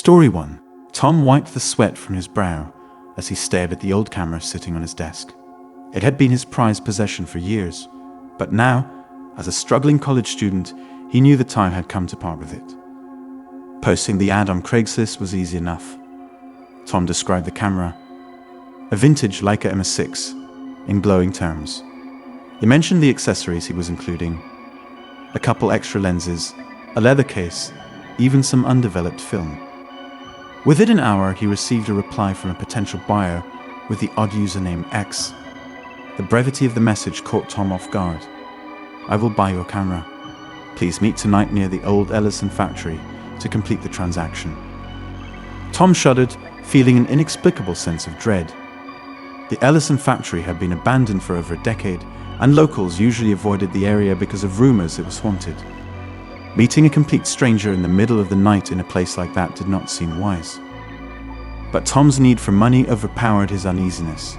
Story 1. Tom wiped the sweat from his brow as he stared at the old camera sitting on his desk. It had been his prized possession for years, but now, as a struggling college student, he knew the time had come to part with it. Posting the ad on Craigslist was easy enough. Tom described the camera, a vintage Leica M6, in glowing terms. He mentioned the accessories he was including, a couple extra lenses, a leather case, even some undeveloped film. Within an hour, he received a reply from a potential buyer with the odd username X. The brevity of the message caught Tom off guard. "I will buy your camera. Please meet tonight near the old Ellison factory to complete the transaction." Tom shuddered, feeling an inexplicable sense of dread. The Ellison factory had been abandoned for over a decade, and locals usually avoided the area because of rumors it was haunted. Meeting a complete stranger in the middle of the night in a place like that did not seem wise. But Tom's need for money overpowered his uneasiness.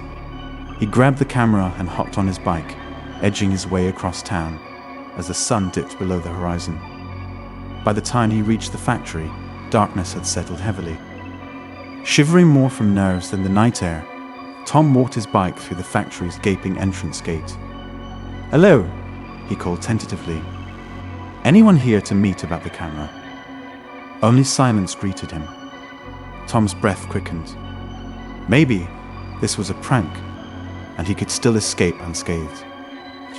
He grabbed the camera and hopped on his bike, edging his way across town as the sun dipped below the horizon. By the time he reached the factory, darkness had settled heavily. Shivering more from nerves than the night air, Tom walked his bike through the factory's gaping entrance gate. "Hello," he called tentatively. "Anyone here to meet about the camera?" Only silence greeted him. Tom's breath quickened. Maybe this was a prank, and he could still escape unscathed.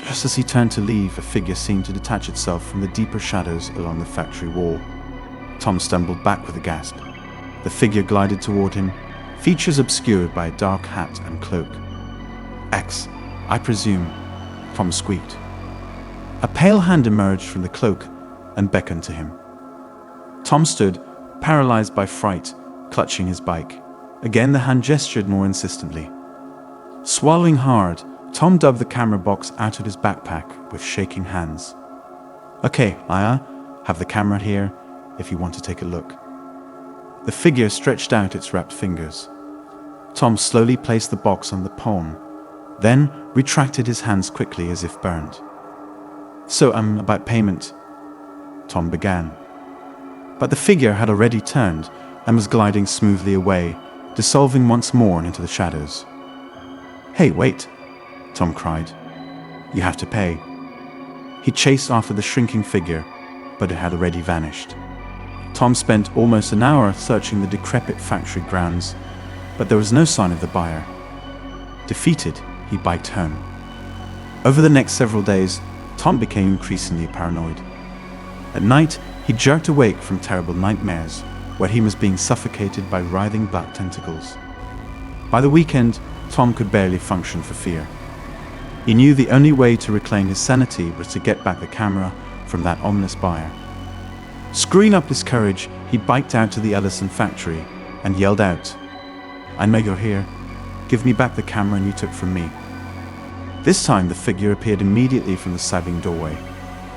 Just as he turned to leave, a figure seemed to detach itself from the deeper shadows along the factory wall. Tom stumbled back with a gasp. The figure glided toward him, features obscured by a dark hat and cloak. "X, I presume," Tom squeaked. A pale hand emerged from the cloak and beckoned to him. Tom stood, paralyzed by fright, clutching his bike. Again the hand gestured more insistently. Swallowing hard, Tom dug the camera box out of his backpack with shaking hands. "Okay, I have the camera here if you want to take a look." The figure stretched out its wrapped fingers. Tom slowly placed the box on the palm, then retracted his hands quickly as if burned. "So, about payment," Tom began. But the figure had already turned and was gliding smoothly away, dissolving once more into the shadows. "Hey, wait," Tom cried. "You have to pay." He chased after the shrinking figure, but it had already vanished. Tom spent almost an hour searching the decrepit factory grounds, but there was no sign of the buyer. Defeated, he biked home. Over the next several days, Tom became increasingly paranoid. At night, he jerked awake from terrible nightmares, where he was being suffocated by writhing black tentacles. By the weekend, Tom could barely function for fear. He knew the only way to reclaim his sanity was to get back the camera from that ominous buyer. Screwing up his courage, he biked out to the Ellison factory and yelled out, "I know you're here. Give me back the camera you took from me." This time the figure appeared immediately from the sagging doorway.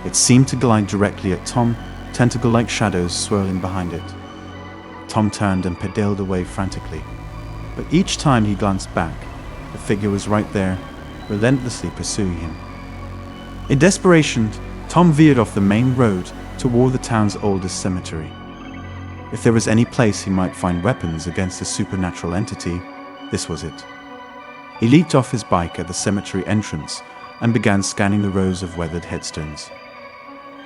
It seemed to glide directly at Tom, tentacle-like shadows swirling behind it. Tom turned and pedaled away frantically. But each time he glanced back, the figure was right there, relentlessly pursuing him. In desperation, Tom veered off the main road toward the town's oldest cemetery. If there was any place he might find weapons against a supernatural entity, this was it. He leaped off his bike at the cemetery entrance and began scanning the rows of weathered headstones.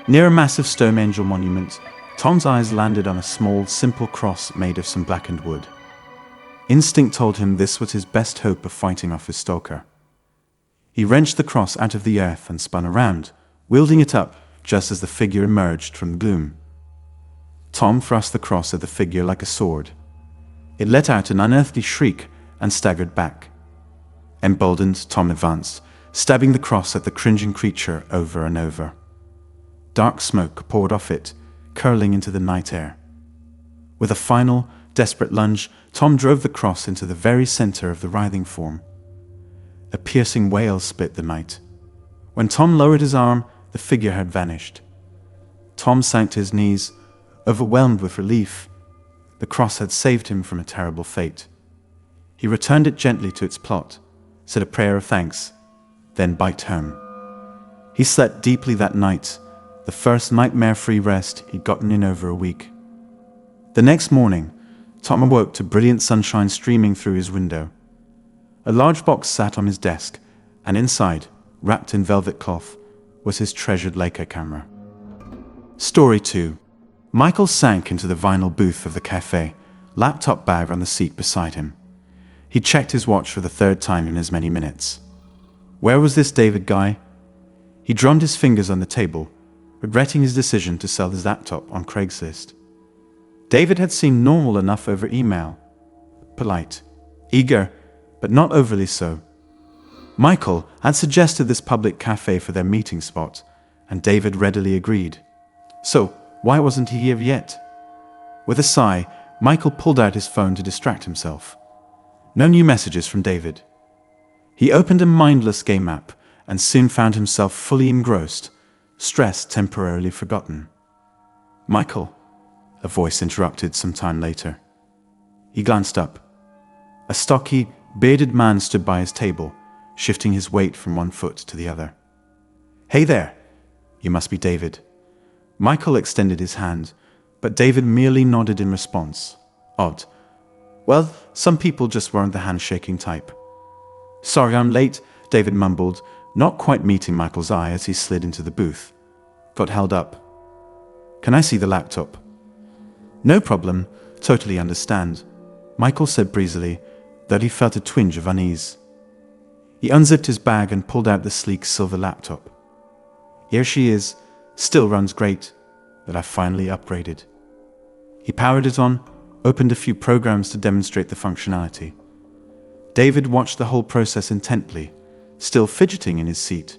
Near a massive stone angel monument, Tom's eyes landed on a small, simple cross made of some blackened wood. Instinct told him this was his best hope of fighting off his stalker. He wrenched the cross out of the earth and spun around, wielding it up just as the figure emerged from the gloom. Tom thrust the cross at the figure like a sword. It let out an unearthly shriek and staggered back. Emboldened, Tom advanced, stabbing the cross at the cringing creature over and over. Dark smoke poured off it, curling into the night air. With a final, desperate lunge, Tom drove the cross into the very center of the writhing form. A piercing wail split the night. When Tom lowered his arm, the figure had vanished. Tom sank to his knees, overwhelmed with relief. The cross had saved him from a terrible fate. He returned it gently to its plot, said a prayer of thanks, then biked home. He slept deeply that night, the first nightmare-free rest he'd gotten in over a week. The next morning, Tom awoke to brilliant sunshine streaming through his window. A large box sat on his desk, and inside, wrapped in velvet cloth, was his treasured Leica camera. Story 2. Michael sank into the vinyl booth of the cafe, laptop bag on the seat beside him. He checked his watch for the third time in as many minutes. Where was this David guy? He drummed his fingers on the table, regretting his decision to sell his laptop on Craigslist. David had seemed normal enough over email. Polite, eager, but not overly so. Michael had suggested this public cafe for their meeting spot, and David readily agreed. So, why wasn't he here yet? With a sigh, Michael pulled out his phone to distract himself. No new messages from David. He opened a mindless game app and soon found himself fully engrossed, stress temporarily forgotten. Michael, a voice interrupted some time later. He glanced up. A stocky, bearded man stood by his table, shifting his weight from one foot to the other. Hey there, you must be David. Michael extended his hand, but David merely nodded in response. Odd. Well, some people just weren't the handshaking type. Sorry I'm late, David mumbled, not quite meeting Michael's eye as he slid into the booth. Got held up. Can I see the laptop? No problem, totally understand, Michael said breezily, though he felt a twinge of unease. He unzipped his bag and pulled out the sleek silver laptop. Here she is, still runs great, but I've finally upgraded. He powered it on, opened a few programs to demonstrate the functionality. David watched the whole process intently, still fidgeting in his seat.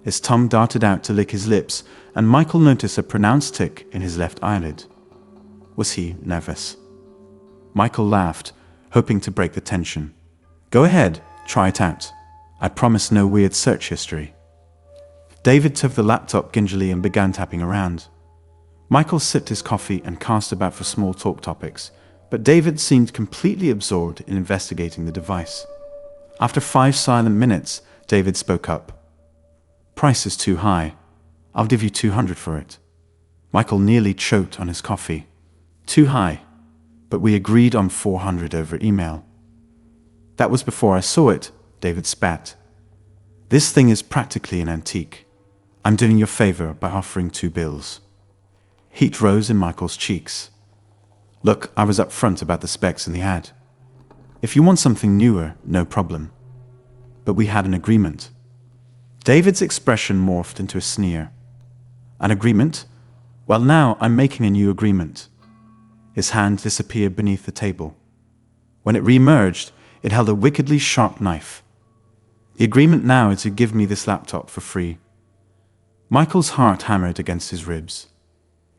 His tongue darted out to lick his lips, and Michael noticed a pronounced tick in his left eyelid. Was he nervous? Michael laughed, hoping to break the tension. Go ahead, try it out. I promise no weird search history. David took the laptop gingerly and began tapping around. Michael sipped his coffee and cast about for small talk topics, but David seemed completely absorbed in investigating the device. After 5 silent minutes, David spoke up. Price is too high. I'll give you $200 for it. Michael nearly choked on his coffee. Too high, but we agreed on $400 over email. That was before I saw it, David spat. This thing is practically an antique. I'm doing you a favor by offering 2 bills. Heat rose in Michael's cheeks. Look, I was up front about the specs in the ad. If you want something newer, no problem. But we had an agreement. David's expression morphed into a sneer. An agreement? Well, now I'm making a new agreement. His hand disappeared beneath the table. When it re-emerged, it held a wickedly sharp knife. The agreement now is to give me this laptop for free. Michael's heart hammered against his ribs.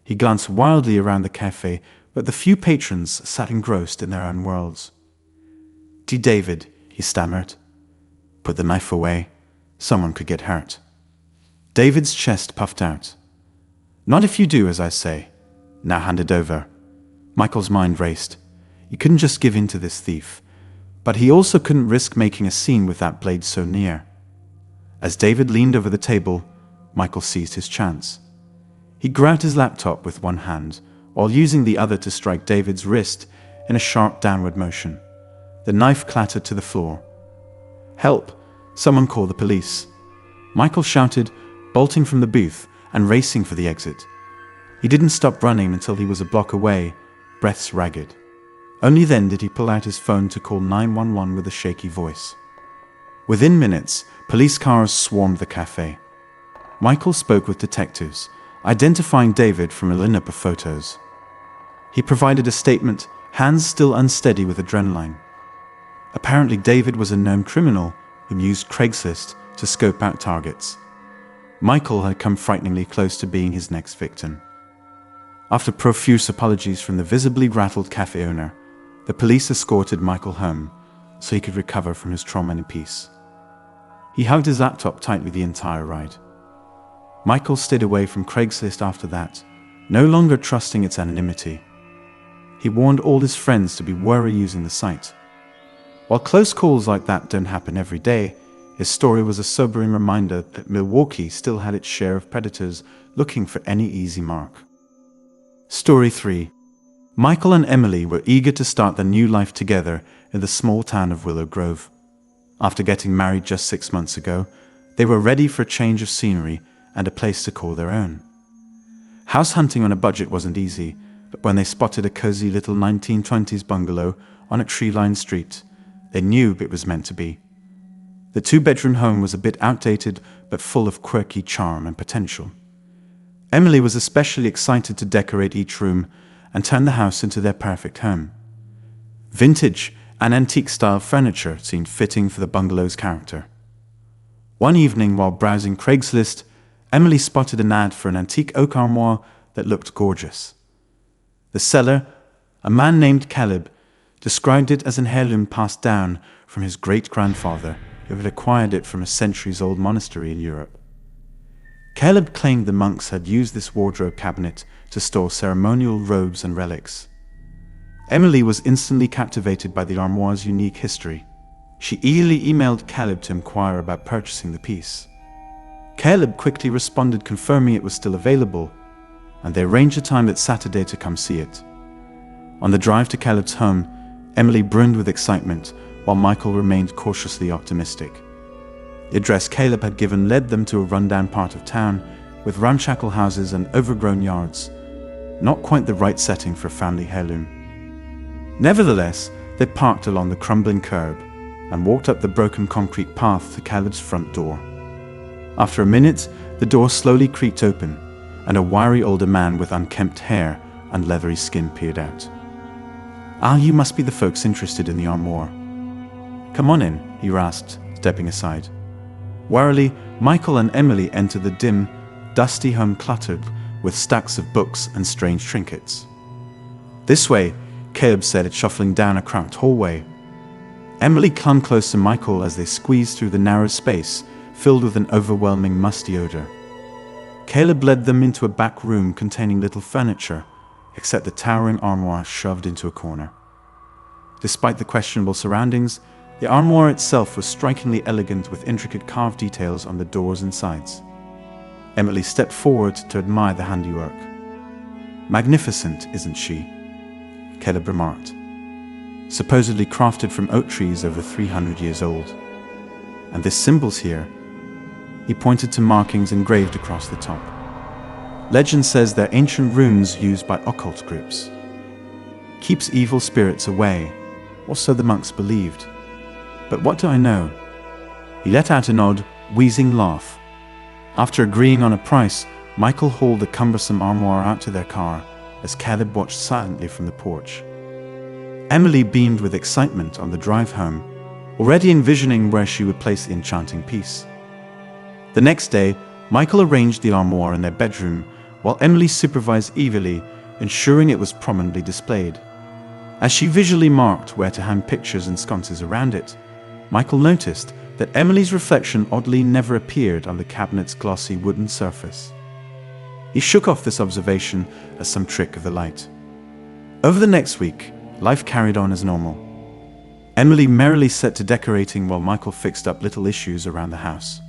He glanced wildly around the cafe, but the few patrons sat engrossed in their own worlds. Dear David, he stammered. Put the knife away. Someone could get hurt. David's chest puffed out. Not if you do as I say. Now hand it over. Michael's mind raced. He couldn't just give in to this thief, but he also couldn't risk making a scene with that blade so near. As David leaned over the table, Michael seized his chance. He grabbed his laptop with one hand, while using the other to strike David's wrist in a sharp downward motion. The knife clattered to the floor. Help! Someone call the police. Michael shouted, bolting from the booth and racing for the exit. He didn't stop running until he was a block away, breaths ragged. Only then did he pull out his phone to call 911 with a shaky voice. Within minutes, police cars swarmed the cafe. Michael spoke with detectives, identifying David from a lineup of photos. He provided a statement, hands still unsteady with adrenaline. Apparently David was a known criminal who used Craigslist to scope out targets. Michael had come frighteningly close to being his next victim. After profuse apologies from the visibly rattled cafe owner, the police escorted Michael home so he could recover from his trauma in peace. He hugged his laptop tightly the entire ride. Michael stayed away from Craigslist after that, no longer trusting its anonymity. He warned all his friends to be wary using the site. While close calls like that don't happen every day, his story was a sobering reminder that Milwaukee still had its share of predators looking for any easy mark. Story 3. Michael and Emily were eager to start their new life together in the small town of Willow Grove. After getting married just 6 months ago, they were ready for a change of scenery and a place to call their own. House hunting on a budget wasn't easy, but when they spotted a cozy little 1920s bungalow on a tree-lined street, they knew it was meant to be. The two-bedroom home was a bit outdated, but full of quirky charm and potential. Emily was especially excited to decorate each room and turn the house into their perfect home. Vintage and antique-style furniture seemed fitting for the bungalow's character. One evening, while browsing Craigslist, Emily spotted an ad for an antique oak armoire that looked gorgeous. The seller, a man named Caleb, described it as an heirloom passed down from his great-grandfather who had acquired it from a centuries-old monastery in Europe. Caleb claimed the monks had used this wardrobe cabinet to store ceremonial robes and relics. Emily was instantly captivated by the armoire's unique history. She eagerly emailed Caleb to inquire about purchasing the piece. Caleb quickly responded confirming it was still available, and they arranged a time that Saturday to come see it. On the drive to Caleb's home, Emily brimmed with excitement, while Michael remained cautiously optimistic. The address Caleb had given led them to a rundown part of town, with ramshackle houses and overgrown yards. Not quite the right setting for a family heirloom. Nevertheless, they parked along the crumbling curb and walked up the broken concrete path to Caleb's front door. After a minute, the door slowly creaked open, and a wiry older man with unkempt hair and leathery skin peered out. "Ah, you must be the folks interested in the armoire." "Come on in," he rasped, stepping aside. Warily, Michael and Emily entered the dim, dusty home cluttered with stacks of books and strange trinkets. "This way," Caleb said, shuffling down a cramped hallway. Emily clung close to Michael as they squeezed through the narrow space filled with an overwhelming musty odor. Caleb led them into a back room containing little furniture, except the towering armoire shoved into a corner. Despite the questionable surroundings, the armoire itself was strikingly elegant with intricate carved details on the doors and sides. Emily stepped forward to admire the handiwork. "Magnificent, isn't she?" Caleb remarked. "Supposedly crafted from oak trees over 300 years old. And this symbols here," he pointed to markings engraved across the top. "Legend says they're ancient runes used by occult groups. Keeps evil spirits away, or so the monks believed. But what do I know?" He let out an odd, wheezing laugh. After agreeing on a price, Michael hauled the cumbersome armoire out to their car as Caleb watched silently from the porch. Emily beamed with excitement on the drive home, already envisioning where she would place the enchanting piece. The next day, Michael arranged the armoire in their bedroom, while Emily supervised eagerly, ensuring it was prominently displayed. As she visually marked where to hang pictures and sconces around it, Michael noticed that Emily's reflection oddly never appeared on the cabinet's glossy wooden surface. He shook off this observation as some trick of the light. Over the next week, life carried on as normal. Emily merrily set to decorating while Michael fixed up little issues around the house.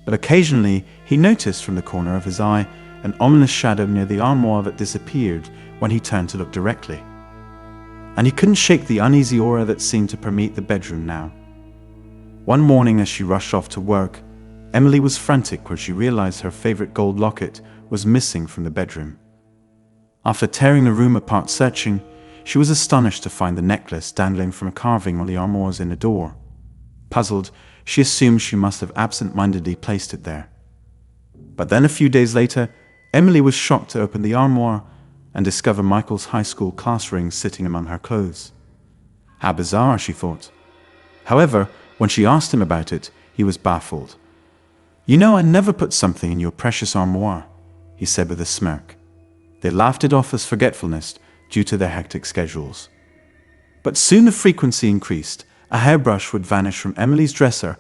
But occasionally, he noticed from the corner of his eye an ominous shadow near the armoire that disappeared when he turned to look directly. And he couldn't shake the uneasy aura that seemed to permeate the bedroom now. One morning as she rushed off to work, Emily was frantic when she realized her favorite gold locket was missing from the bedroom. After tearing the room apart searching, she was astonished to find the necklace dangling from a carving on the armoire's inner door. Puzzled, she assumed she must have absent-mindedly placed it there. But then a few days later, Emily was shocked to open the armoire and discover Michael's high school class ring sitting among her clothes. How bizarre, she thought. However, when she asked him about it, he was baffled. "You know, I never put something in your precious armoire," he said with a smirk. They laughed it off as forgetfulness due to their hectic schedules. But soon the frequency increased. A hairbrush would vanish from Emily's dresser,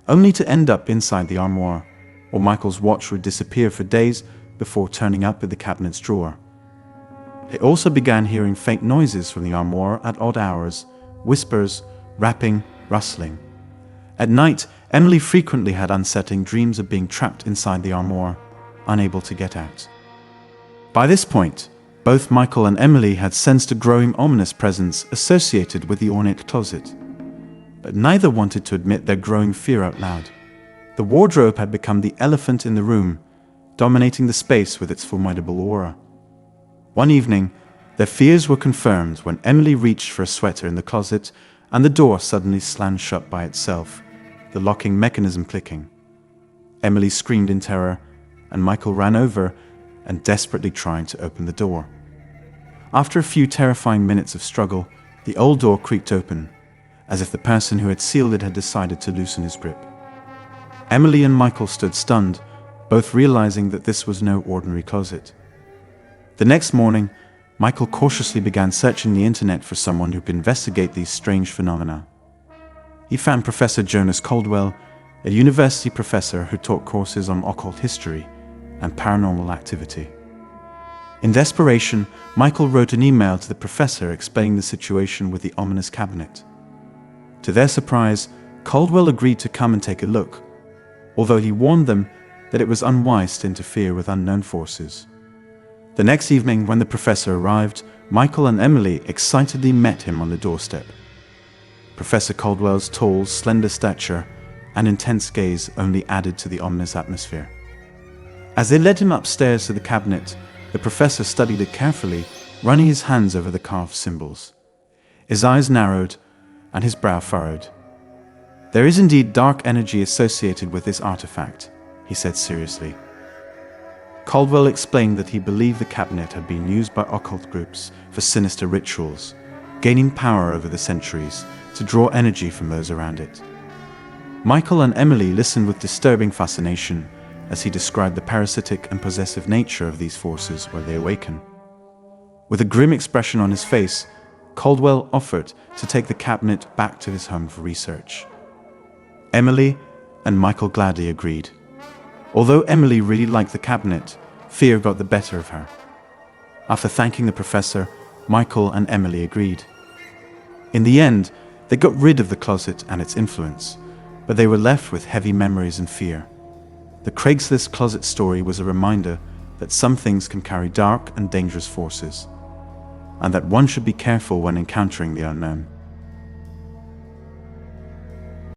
only to end up inside the armoire, or Michael's watch would disappear for days before turning up in the cabinet's drawer. They also began hearing faint noises from the armoire at odd hours, whispers, rapping, rustling. At night, Emily frequently had unsettling dreams of being trapped inside the armoire, unable to get out. By this point, Both Michael and Emily had sensed a growing ominous presence associated with the ornate closet, but neither wanted to admit their growing fear out loud. The wardrobe had become the elephant in the room, dominating the space with its formidable aura. One evening, their fears were confirmed when Emily reached for a sweater in the closet and the door suddenly slammed shut by itself, the locking mechanism clicking. Emily screamed in terror, and Michael ran over and desperately tried to open the door. After a few terrifying minutes of struggle, the old door creaked open, as if the person who had sealed it had decided to loosen his grip. Emily and Michael stood stunned, both realizing that this was no ordinary closet. The next morning, Michael cautiously began searching the internet for someone who could investigate these strange phenomena. He found Professor Jonas Caldwell, a university professor who taught courses on occult history and paranormal activity. In desperation, Michael wrote an email to the professor explaining the situation with the ominous cabinet. To their surprise, Caldwell agreed to come and take a look, although he warned them that it was unwise to interfere with unknown forces. The next evening, when the professor arrived, Michael and Emily excitedly met him on the doorstep. Professor Caldwell's tall, slender stature and intense gaze only added to the ominous atmosphere. As they led him upstairs to the cabinet, the professor studied it carefully, running his hands over the carved symbols. His eyes narrowed and his brow furrowed. "There is indeed dark energy associated with this artifact," he said seriously. Caldwell explained that he believed the cabinet had been used by occult groups for sinister rituals, gaining power over the centuries to draw energy from those around it. Michael and Emily listened with disturbing fascination as he described the parasitic and possessive nature of these forces when they awaken. With a grim expression on his face, Caldwell offered to take the cabinet back to his home for research. Emily and Michael gladly agreed. Although Emily really liked the cabinet, fear got the better of her. After thanking the professor, Michael and Emily agreed. In the end, they got rid of the closet and its influence, but they were left with heavy memories and fear. The Craigslist closet story was a reminder that some things can carry dark and dangerous forces, and that one should be careful when encountering the unknown.